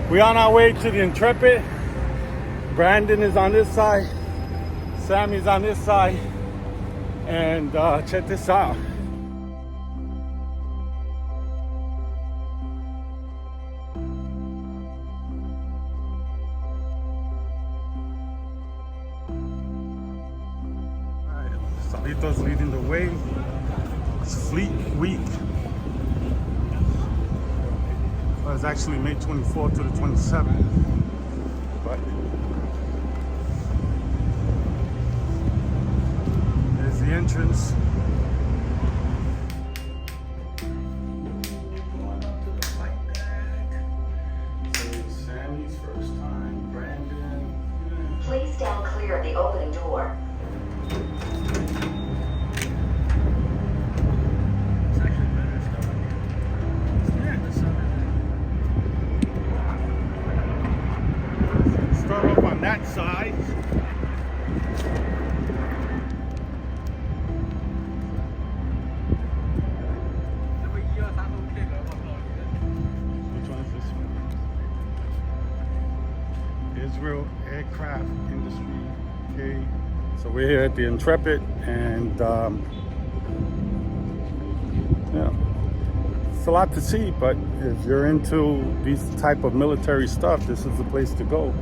We're on our way to the Intrepid. Brandon is on this side. Sammy's on this side. And check this out. Salito's leading the way. It's Fleet Week. Well, it's actually May 24th to the 27th. But there's the entrance. Going up to the flight deck. So it's Sammy's first time. Brandon. Please stand clear of the opening door. Start off on that side. Which one is this one? Israel Aircraft Industry. Okay. So we're here at the Intrepid, and yeah, it's a lot to see. But if you're into these type of military stuff, this is the place to go.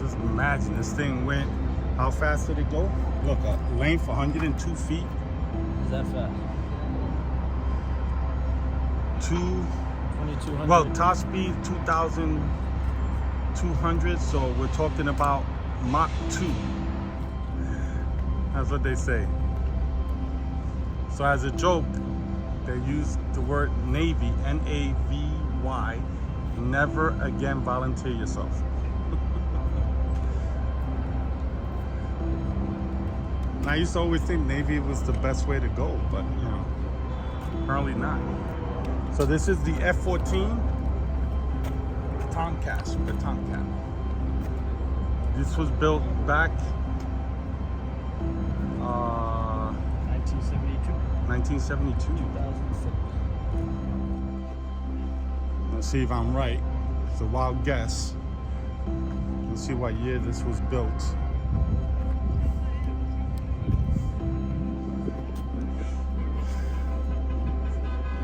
Just imagine this thing went. How fast did it go? Look, a length 102 feet. Is that fast? 2200. Well, top speed 2,200. So we're talking about Mach 2. That's what they say. So as a joke, they use the word Navy, N-A-V-Y. Never again volunteer yourself. And I used to always think Navy was the best way to go, but you know, apparently not. So this is the F-14 Tomcat, the Tomcat. This was built back 1972. 2006. Let's see if I'm right. It's a wild guess. Let's see what year this was built.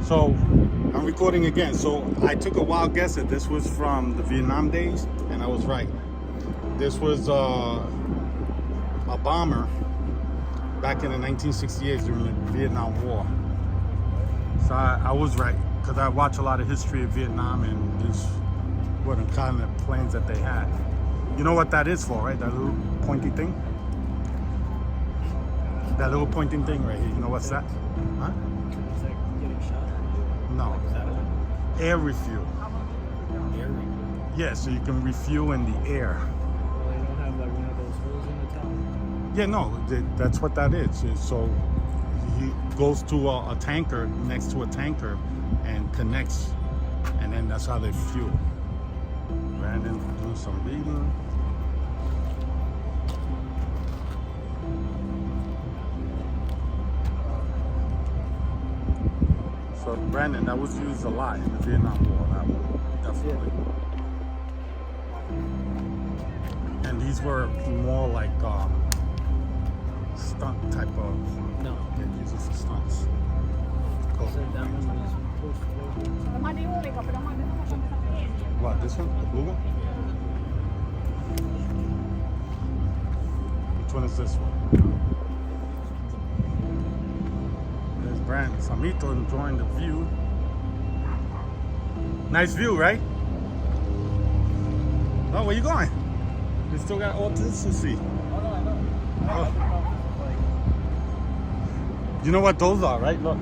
So I'm recording again. So I took a wild guess that this was from the Vietnam days, and I was right. This was a bomber back in the 1968 during the Vietnam War. So I was right, because I watch a lot of history of Vietnam, and these were the kind of planes that they had. You know what that is for, right? That little pointy thing? That little pointing thing right here. You know what's that? Huh? Is that getting shot? No. Air refuel. Air refuel? Yeah, so you can refuel in the air. Well, they don't have like one of those holes in the top? Yeah, no, that's what that is. So he goes to a tanker, next to a tanker, and connects, and then that's how they fuel. Brandon doing some reading. So Brandon, that was used a lot in the Vietnam War, that one, definitely. And these were more like stunt type of. No. They use it for stunts. Cool. So that one was supposed to go. What, this one? The blue one? Which one is this one? There's Brandon Samito enjoying the view. Nice view, right? Oh, where you going? You still got all this to see. Oh, no, I know. Oh. You know what those are, right? Look.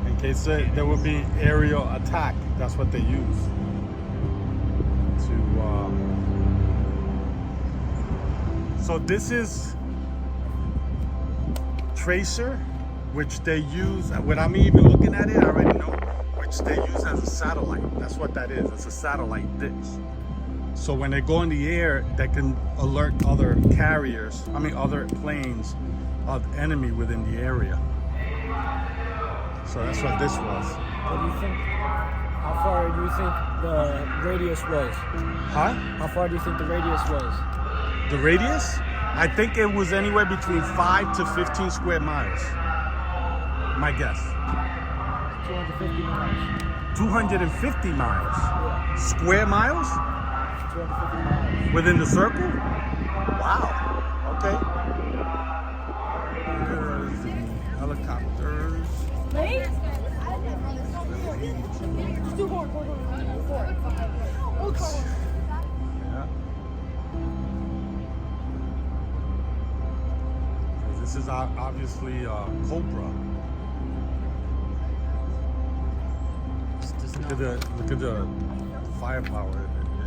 In case there would be aerial attack, that's what they use to. So this is tracer, which they use. Without me even looking at it, I already know. Which they use as a satellite. That's what that is. It's a satellite dish. So when they go in the air, they can alert other carriers, other planes of enemy within the area. So that's what this was. What do you think? How far do you think the radius was? Huh? How far do you think the radius was? The radius? I think it was anywhere between 5 to 15 square miles. My guess. 250 miles. 250 miles. Yeah. Square miles? 250 miles. Within the circle? Wow. Okay. There's the helicopters. Yeah. Yeah. This is obviously Cobra. Look at the firepower it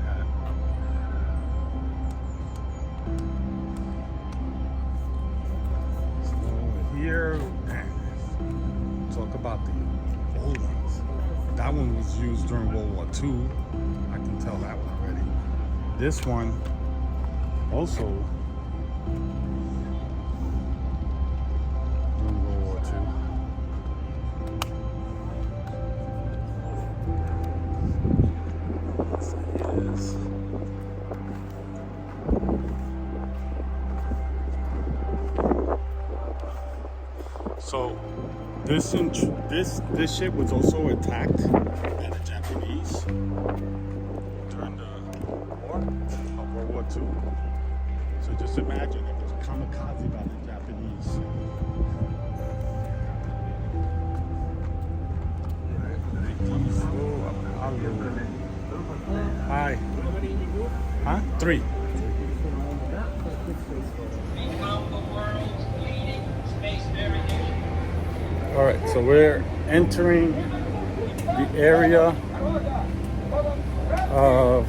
had. So here, man, talk about the old ones. That one was used during World War II. I can tell that one already. This one also during World War II. So this ship was also attacked by the Japanese during the war of World War II. So just imagine it was kamikaze by the Japanese. Hi. Huh? 3. All right, so we're entering the area of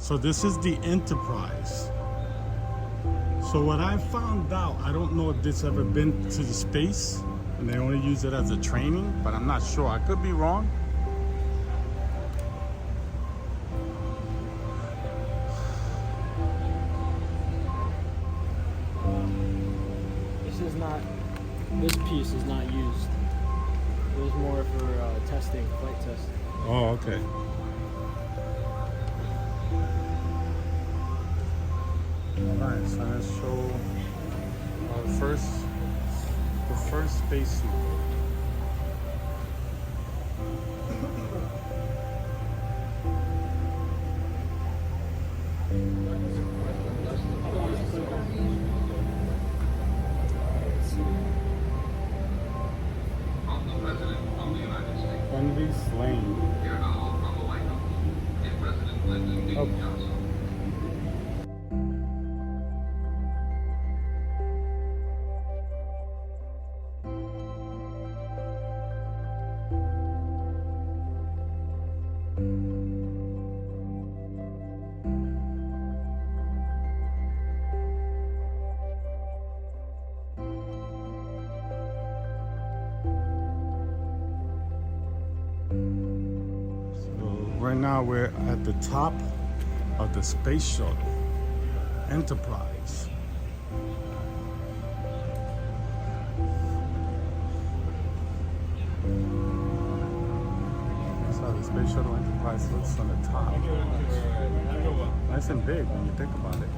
So this is the Enterprise. So what I found out, I don't know if this ever been to the space and they only use it as a training, but I'm not sure. I could be wrong. This piece is not used. It was more for testing, flight testing. Oh, okay. Alright, so let's show the first spacesuit. Kennedy slain. Oh. Right now we're at the top of the space shuttle, Enterprise. That's how the space shuttle Enterprise looks on the top. Nice and big when you think about it.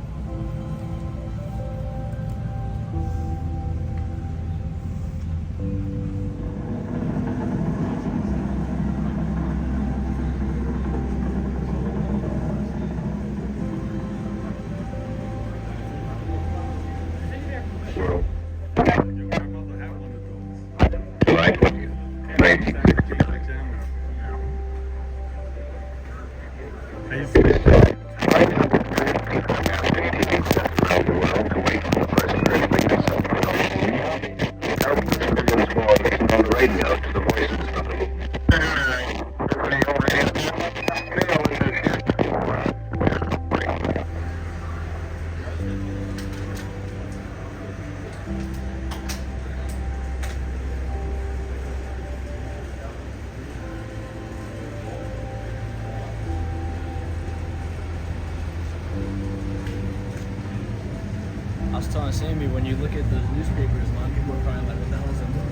Sammy, when you look at those newspapers, a lot of people are probably like, what the hell is a moon?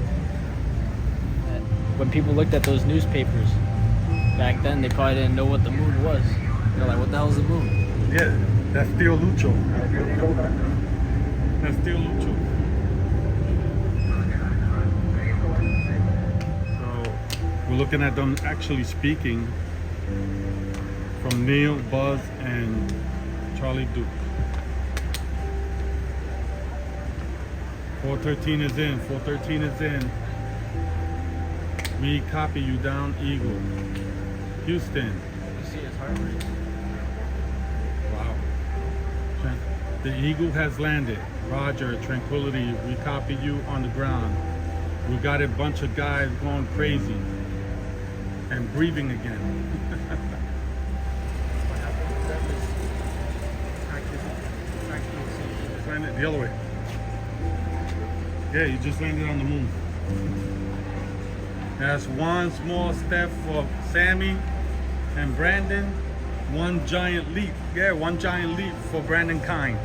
When people looked at those newspapers back then, they probably didn't know what the moon was. They're like, what the hell is the moon? Yeah, that's Tío Lucho. That's Tío Lucho. So we're looking at them actually speaking from Neil, Buzz, and Charlie Duke. 413 is in. 413 is in. We copy you down, Eagle. Houston. You see his heart rate. Wow. The Eagle has landed. Roger, Tranquility. We copy you on the ground. We got a bunch of guys going crazy and breathing again. What happened to them is Just landed the other way. Yeah, you just landed on the moon. That's one small step for Sammy and Brandon. One giant leap. Yeah, one giant leap for Brandon Kine.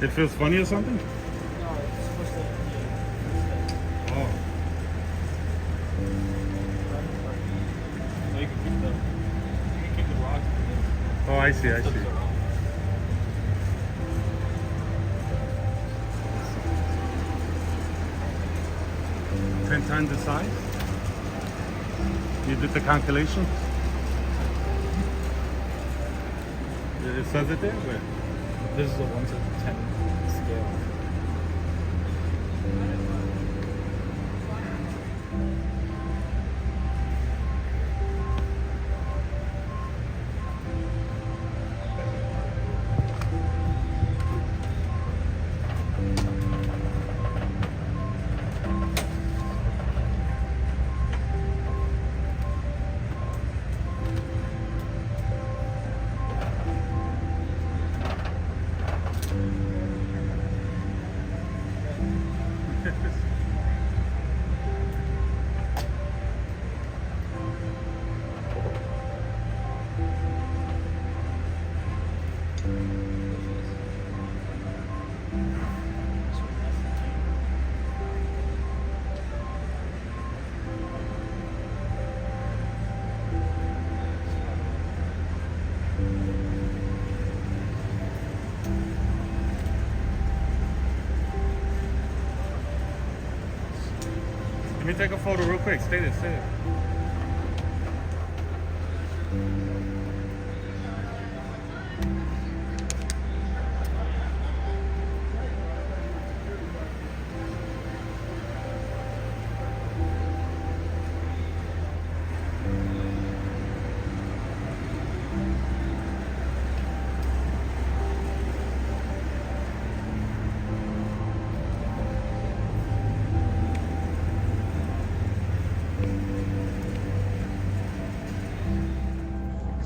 It feels funny or something? No, it's supposed to be. Oh. No, you can keep the rocks. Oh, I see, I see. 10 times the size? You did the calculation? It says it there? Where? This is a 1 to 10 scale. Let me take a photo real quick. Stay there, stay there.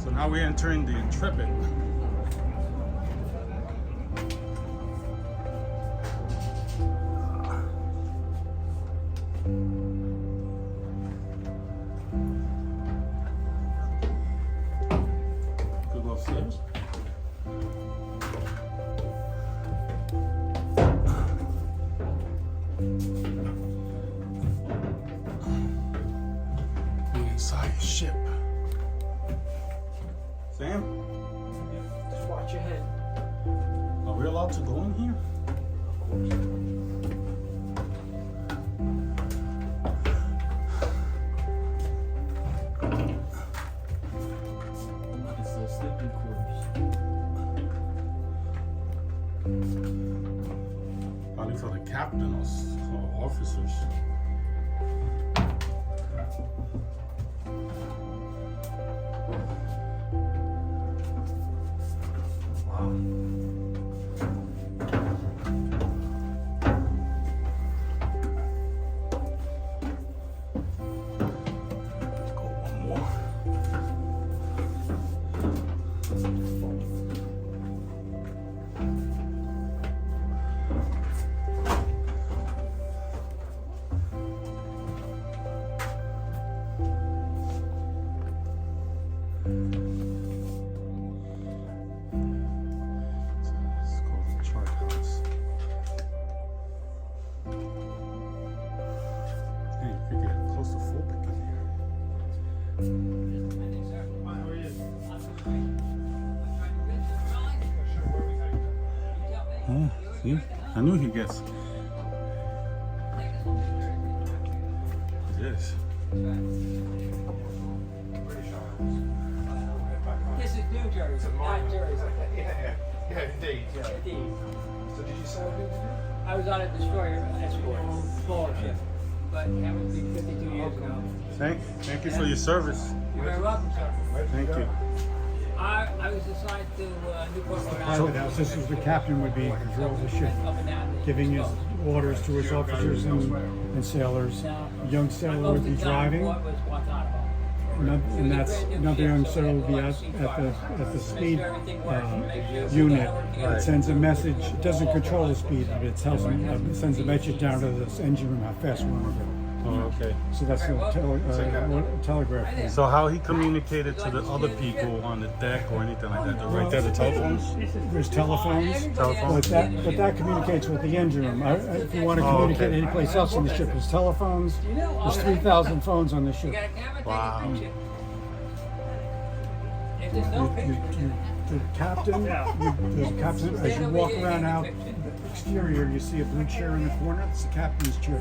So now we're entering the Intrepid. Could go upstairs. We're inside a ship. Sam, Just watch your head. are we allowed to go in here? Of course. It's the sleeping quarters. Probably for the captain or officers. Yeah, see? I knew he'd guess. Yes. This is New Jersey, not Jersey. Yeah, indeed. Yeah. Indeed. So did you sail here? I was on a destroyer escort, smaller ship, but that would be 52 years ago. Thank you for your service. You're very welcome, sir. Thank you. I was assigned to Newport, Rhode Pilot Island. house, this is the captain would be in control of the ship, Up and down the giving his coast. orders to his officers and sailors. Now, A young sailor would be most of the time driving, what was Guantanamo. and that's another young sailor would be at the speed unit. It sends a message. It doesn't control the speed, but it tells them, it sends a message down to the engine room how fast we want to go. Oh, okay. So that's the telegraph. thing. So how he communicated to the other people on the deck or anything like that? Right there, the telephones? There's telephones, Telephones. but that communicates with the engine room. If you want to communicate any place else on the ship, there's telephones. There's 3,000 phones on the You ship. got a camera, Wow. take a picture. If there's no picture, The captain, as you walk around out the exterior, you see a blue chair in the corner. It's the captain's chair.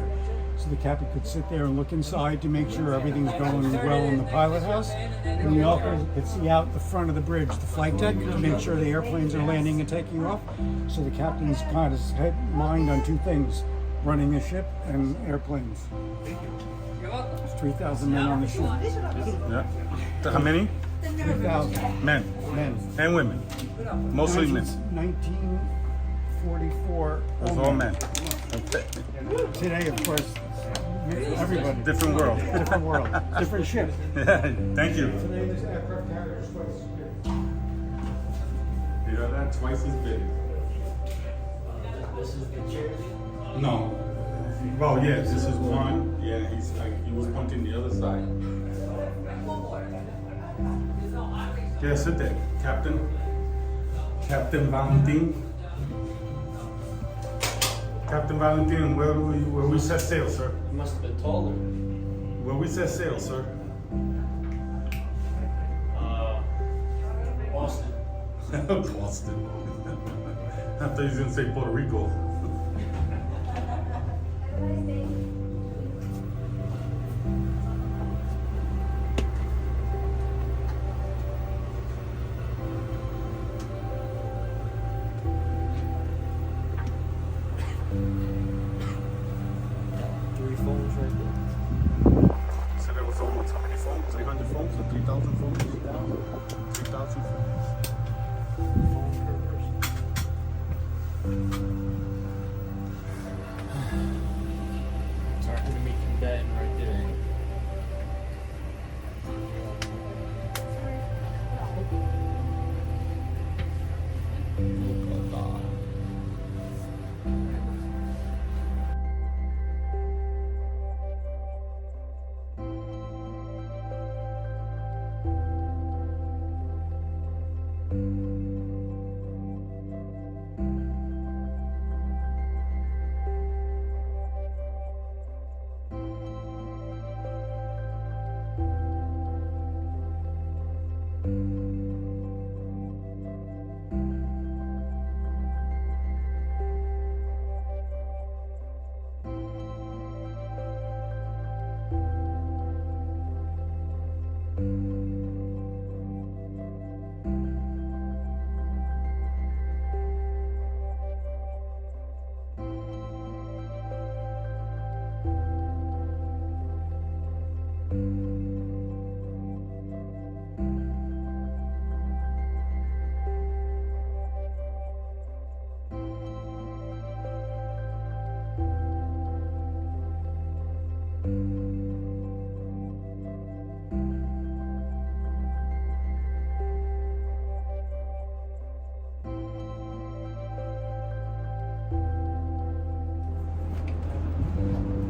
So the captain could sit there and look inside to make sure everything's going well in the pilot house. And the officer could see out the front of the bridge, the flight deck, to make sure the airplanes are landing and taking off. So the captain's got his mind on two things: running a ship and airplanes. you're welcome. There's 3,000 men on the ship. Yeah. How many? 3,000 Men men. and women. Mostly men. 1944. It was all men. Okay. Today, of course, everybody. Different world. Different world. Different ship. Thank you. Today, this aircraft carrier is twice as big. You know that? Twice as big. This is the chair. No. Well, yeah, this is one. Yeah, he's like, he was pointing the other side. Yeah, sit there. Captain Valentin. Captain Valentin, where we set sail, sir? You must have been taller. Where we set sail, sir? Boston. Boston. I thought he was gonna say Puerto Rico. Three phones right there. So there was almost how many phones? 300 phones or 3,000 phones? 3,000 phones. Sorry, I'm gonna make you bed right there.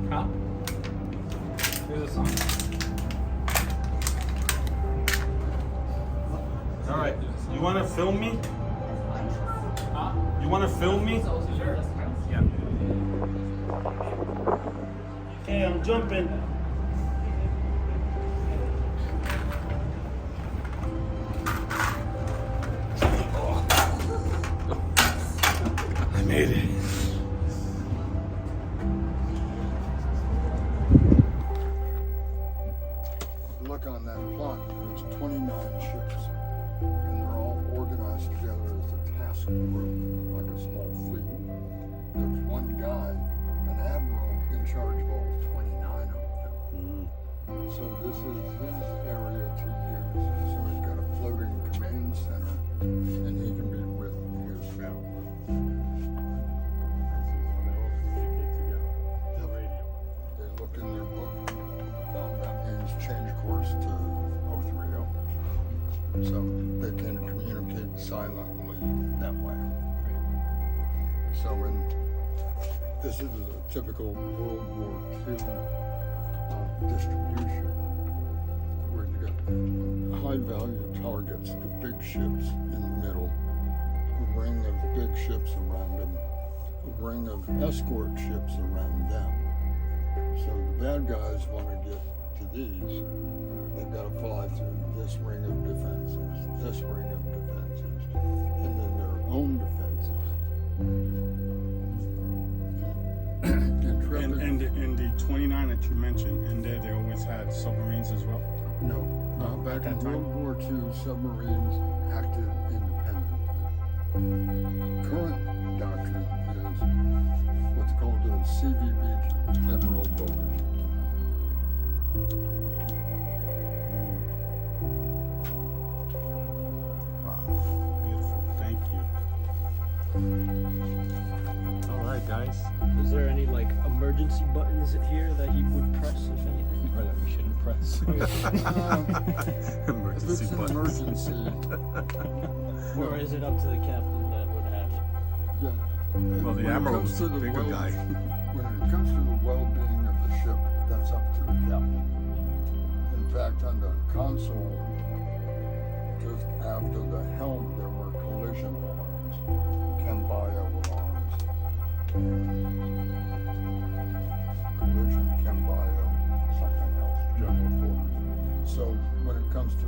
Huh? Here's a song. All right. You want to film me? Huh? You want to film me? Sure. Yeah. Okay, I'm jumping. I made it. Look on that plot, there's 29 ships, and they're all organized together as a task group, like a small fleet. There's one guy, an admiral, in charge of all 29 of them. So this is his area to use. So he's got a floating command center, and he can be with his family. They look in their book. That means change course to 030. So they can communicate silently that way. So this is a typical World War II distribution, where you got high value targets, the big ships in the middle, a ring of big ships around them, a ring of escort ships around them. So the bad guys want to get to these, they've got to fly through this ring of defenses, this ring of defenses, and then their own defenses. And the 29 that you mentioned, and they always had submarines as well? No, back in At that time? World War II, submarines acted independently. Current doctrine is what's called a CVB, Admiral Bogan. Wow, beautiful. Thank you. All right, guys. Is there any like emergency buttons here that he would press, if anything? Or that we shouldn't press. If Emergency it's an buttons. emergency, Or is it up to the captain that would have it? yeah. Well, the When it Admiral comes was to a the bigger guy. When it comes to the well-being of the ship, that's up to the captain. In fact, on the console, just after the helm, there were collision alarms, chem-bio alarms, collision, chem-bio, something else, general quarters. So when it comes to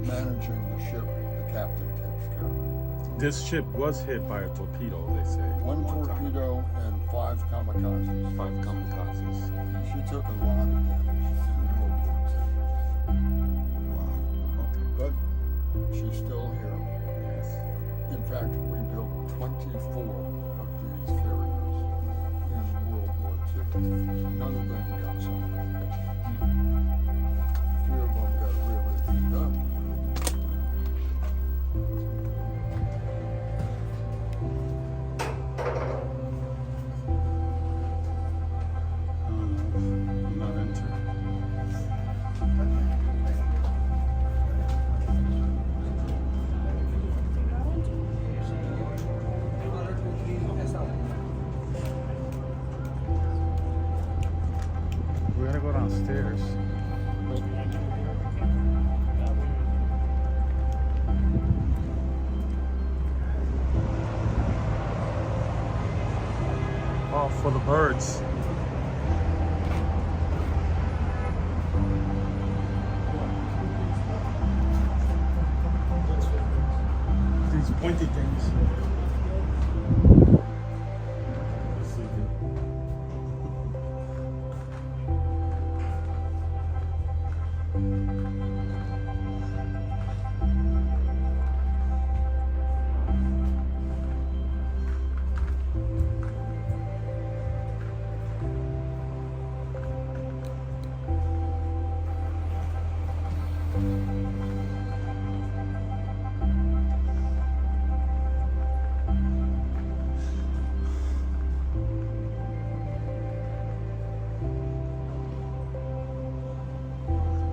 managing the ship, the captain takes care of it. This ship was hit by a torpedo, they say. One time. torpedo and 5 kamikazes. 5 kamikazes. She took a lot of damage in World War Wow. Okay. II, but she's still here. Yes. In fact, we built 24 of these carriers in World War II. None of them got sunk. A few of them got really beat up. I'm not into it. We gotta go downstairs. Oh, for the birds. These pointy things.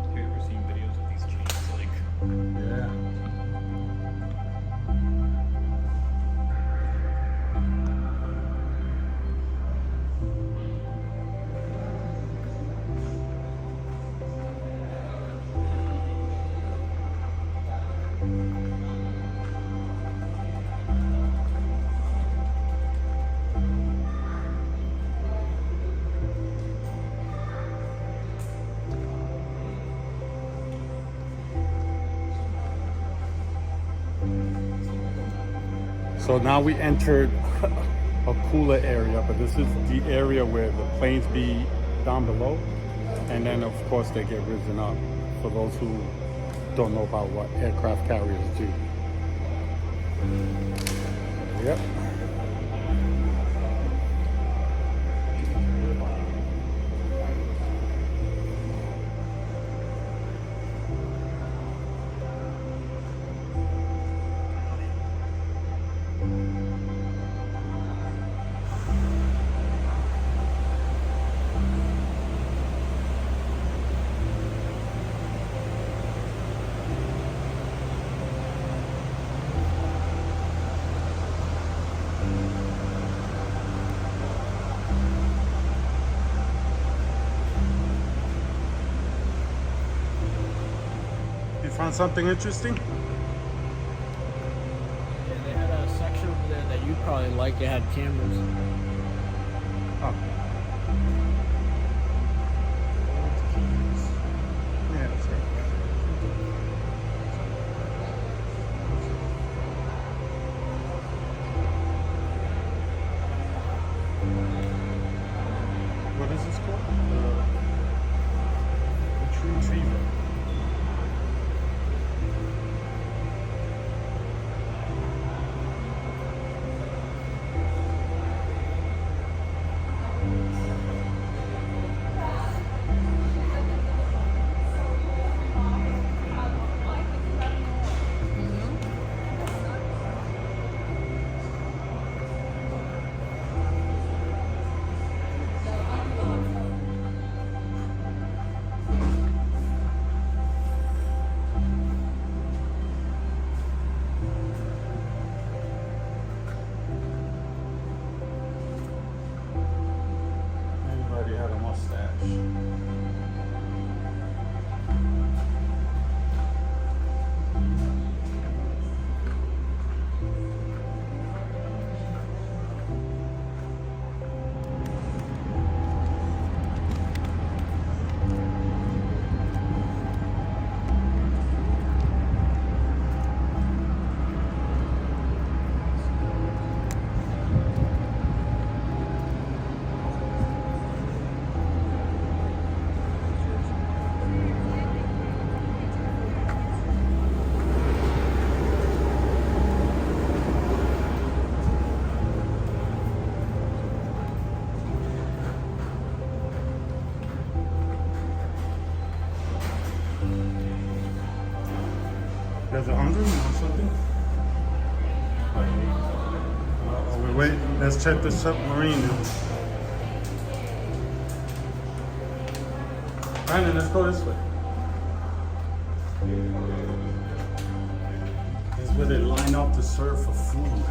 Have you ever seen videos of these chains? Like, Yeah. So now we entered a cooler area, but this is the area where the planes be down below, and then of course they get risen up. For those who don't know about what aircraft carriers do. Yep. Found something interesting? Yeah, they had a section over there that you'd probably like. It had cameras. Oh. Yeah, that's right. What is this called? Retriever. Everybody had a mustache. You guys are hungry? You want something? We wait. Let's check the submarine. Brandon, let's go this way. This is where they line up to serve for food.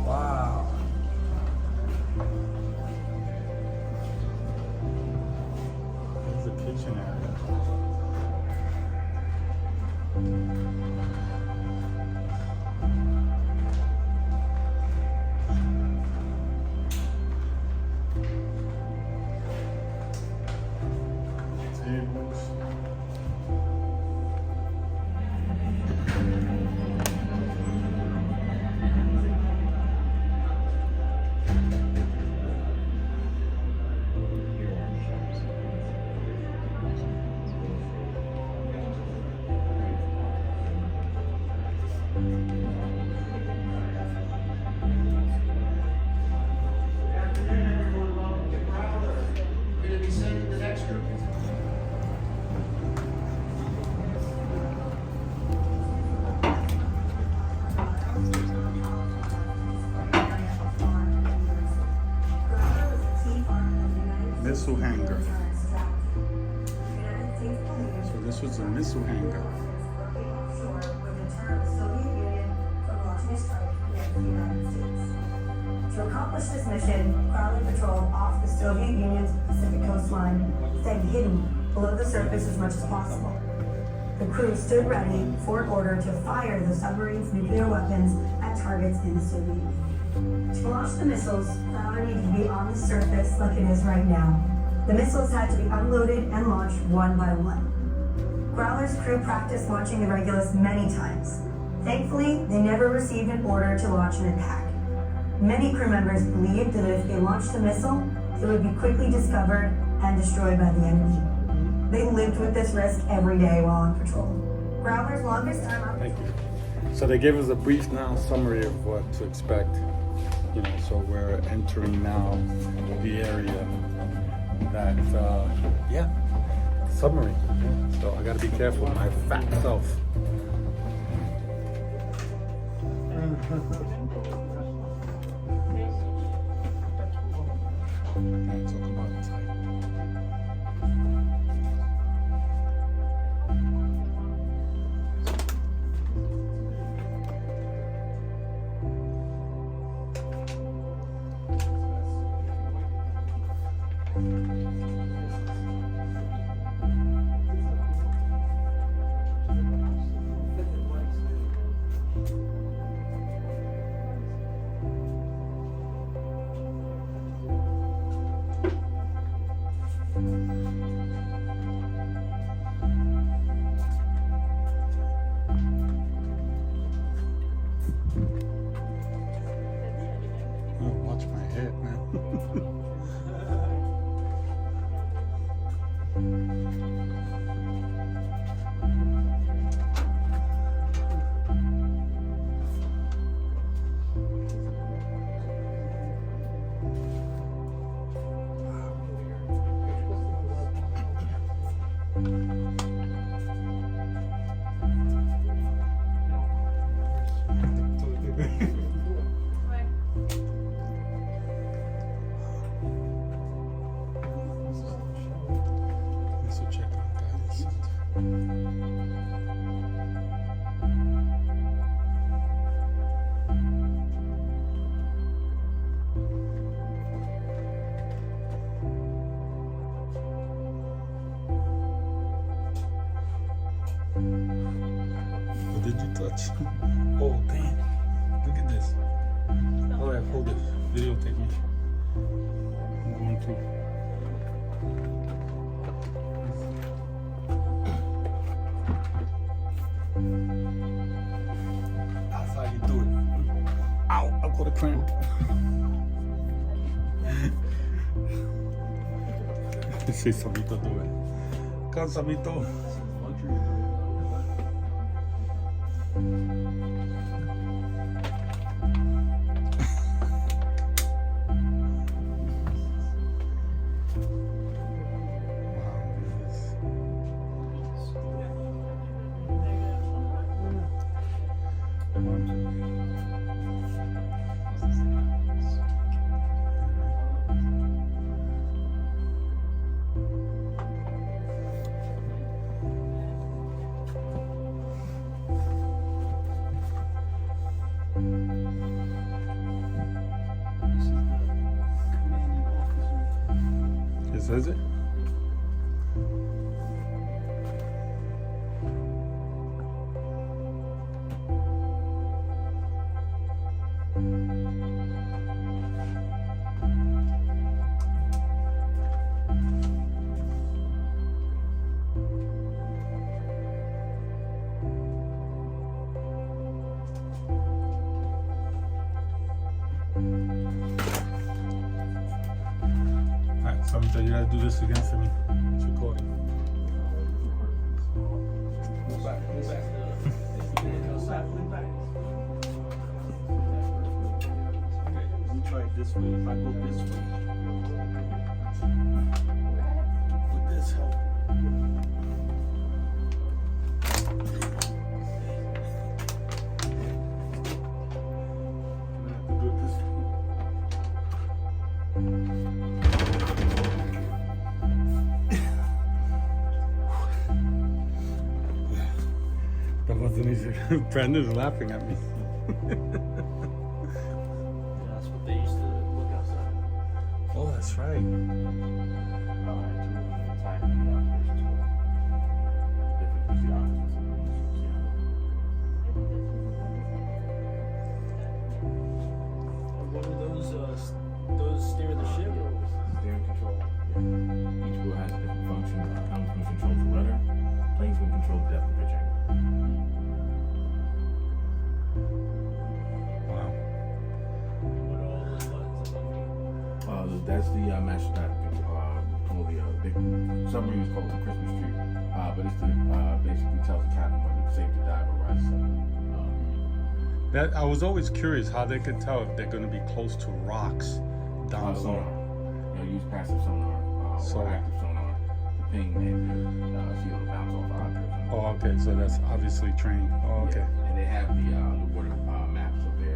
Wow. This is the kitchen area. Tables. Missile hangar. So this was a missile hangar. To accomplish this mission, Crowley patrolled off the Soviet Union's Pacific coastline, staying hidden below the surface as much as possible. The crew stood ready for an order to fire the submarine's nuclear weapons at targets in the Soviet Union. To launch the missiles, Crowley needed to be on the surface like it is right now. The missiles had to be unloaded and launched one by one. Growler's crew practiced launching the Regulus many times. Thankfully, they never received an order to launch an attack. Many crew members believed that if they launched a missile, it would be quickly discovered and destroyed by the enemy. They lived with this risk every day while on patrol. Growler's longest time on Thank you. So they gave us a brief now summary of what to expect. You know, so we're entering now the area that, yeah, submarine. Yeah. So I gotta be careful, my fat self. Let's talk about type. Oh, watch my head, man. This will check on guidance center. What did you touch? Oh, damn. Look at this. Oh, yeah, hold it. Videotape me. I'm going through. That's how you do it. Ow, I got a cramp. Sí, Samito, do it. Come, Samito. Says it? So you gotta do this again for me. It's recording. Move back, move back. Move back. Okay, let me try it this way. If I go this way. Would this help? That wasn't easy. Brandon's laughing at me. That's what they used to look outside. Oh, that's right. What are those steer the ship? Steering control. Yeah. Each wheel has a different function. Helmsman controls the rudder. Planesman controls the depth of pitch angle. Wow. What that's the master that called the big submarine is called the Christmas tree. But it's to basically tells the captain whether it's safe to dive or rise. That I was always curious how they could tell if they're going to be close to rocks down Sonar. below. You know, use passive sonar or active sonar to ping and see it'll bounce off the object. Oh, okay. So that's obviously trained. Oh, okay. Yeah. And they have the water maps of the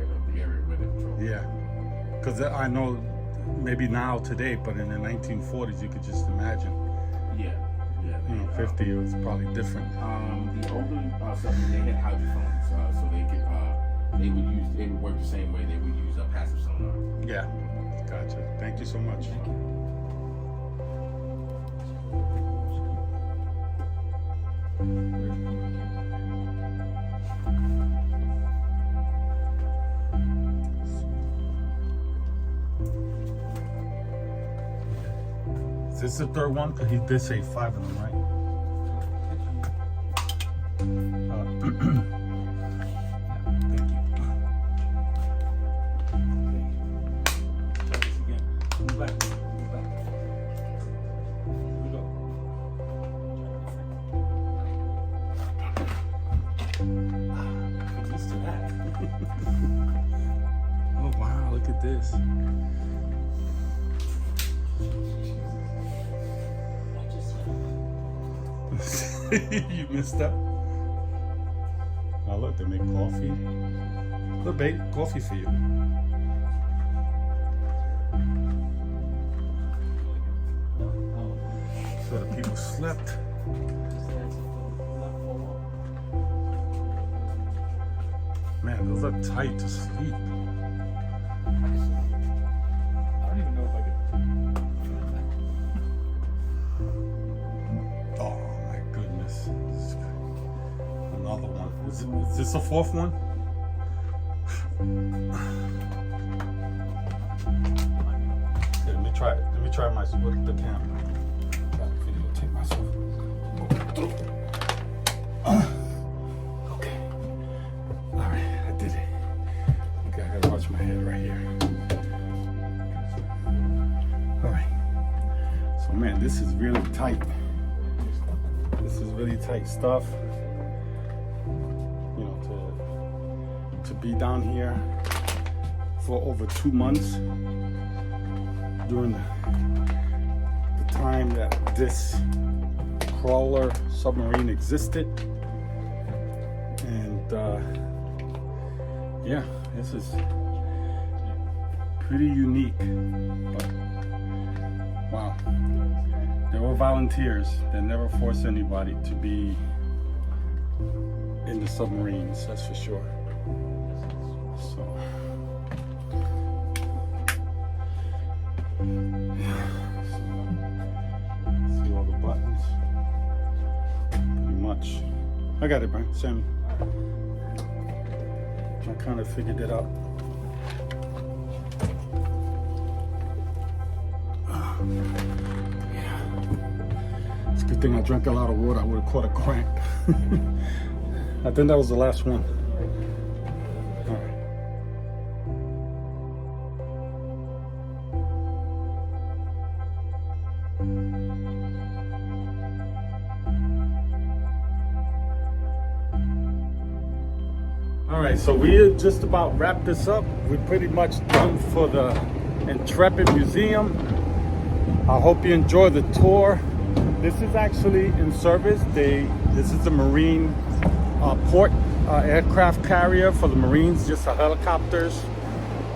area where they patrol. Yeah. Because I know maybe now today, but in the 1940s, you could just imagine. Yeah. You know, 50 it was probably different. The older submarines, they had hydrophones, so they would work the same way. They would use a passive sonar. Yeah. Gotcha. Thank you so much. Is this the third one? Because he did say 5 of them, right? Thank you. Try this again. Move back. Move back. Here we go. Get used to that. Oh wow, look at this. You missed up. Oh look, they make coffee. Look, babe, coffee for you. So the people slept. Man, those are tight to sleep. I don't even know if I could. Oh my goodness. Another one. Is this a fourth one? Okay, let me try it. Let me try my with the camera. Try to videotape myself. Okay. Alright, I did it. Okay, I gotta watch my head right here. Alright. So man, this is really tight. This is really tight stuff. You know, to be down here for over 2 months during the time that this crawler submarine existed. And yeah, this is pretty unique. But wow. There were volunteers that never forced anybody to be in the submarines, that's for sure. So, yeah. See all the buttons? Pretty much. I got it, Brian. Sammy. I kind of figured it out. It's a good thing I drank a lot of water. I would have caught a cramp. I think that was the last one. All right. All right, so we just about wrapped this up. We're pretty much done for the Intrepid Museum. I hope you enjoy the tour. This is actually in service. This is a Marine port aircraft carrier for the Marines, just the helicopters.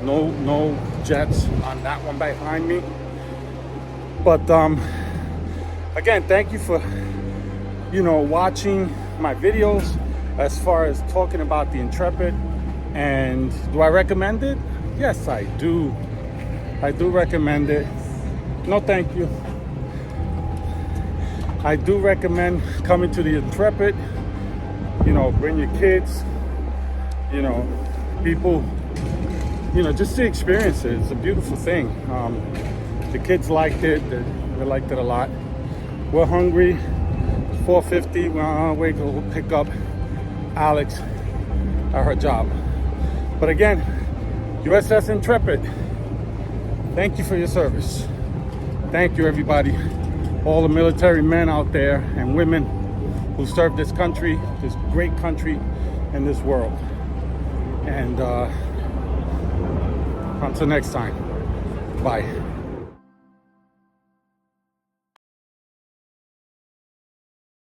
No jets on that one behind me. But again, thank you for watching my videos as far as talking about the Intrepid. And do I recommend it? Yes, I do. I do recommend it. No, thank you. I do recommend coming to the Intrepid. Bring your kids, people, just to experience it. It's a beautiful thing. The kids liked it. They liked it a lot. We're hungry. 4:50. We're on our way to go pick up Alex at her job. But again, USS Intrepid. Thank you for your service. Thank you, everybody. All the military men out there and women who serve this country, this great country, and this world. And until next time, bye.